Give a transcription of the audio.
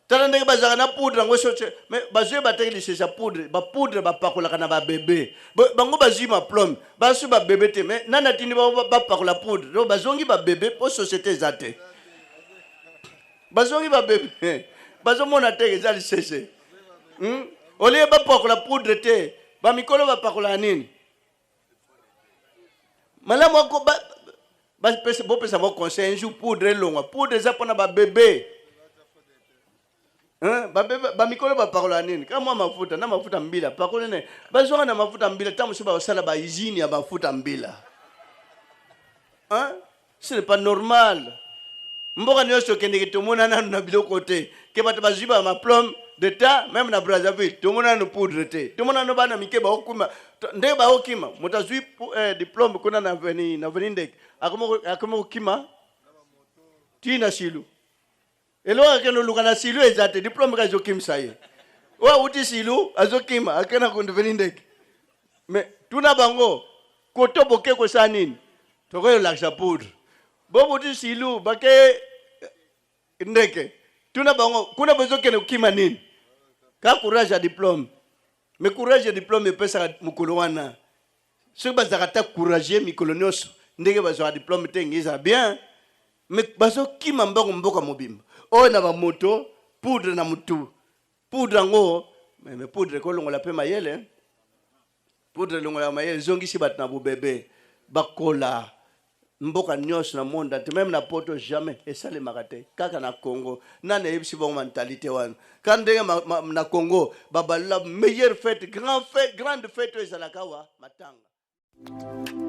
tala ndenge bazaka na poudre ngo soche mais bazwe batekeli sa poudre bapakola kana ba bébé bango bazwi ma plombe basu ba bébé te mais nana tini bapakola poudre do bazongi ba bébé po société zate bazongi ba bébé bazomona te ezali sese olie bapakola poudre te ba mikolo bapakola nini malamu ko ba pesa bo pesa mo conseil un jour poudre longa poudre za pona ba bébé ba mikolo ba parola nini kama mafuta na mafuta mbila pakole ne bazonga na mafuta mbila tamu soba osala ba usine ya mafuta mbila ce n'est pas normal mboka nyoso kende tomona na na biloko te ke bato baziba ma plombe de ta même na Brazzaville tomona no poudre te tomona no bana mikeba okuma nde ba okima mutazwi diplôme kuna na venindek akomo okima tina silu elo akeno lukana silu ezate diplôme ka jokim saye wa uti silu azokima akena ko venindek mais tuna bango koto boke ko sanini toko laksa poudre bobo uti silu bake ndeke tuna bango kuna bezokene okima nini ka courage ya diplôme mais courage ya diplôme pesa mukolo wana ce bazaka ta courage mikolo nyoso ndenge bazwa diplôme te ngiza bien mais bazokima mboka mobimba o na ba moto poudre na mutu poudre ngo mais poudre ko longola pe mayele poudre longola mayele zongi si bat na bu bébé bakola mboka nyos na monde te même na poto jamais et ça les makate kaka na Congo na na yebisi bon mentalité wana quand ndenge na Congo baba la meilleure fête grande fête ezalaka wa matanga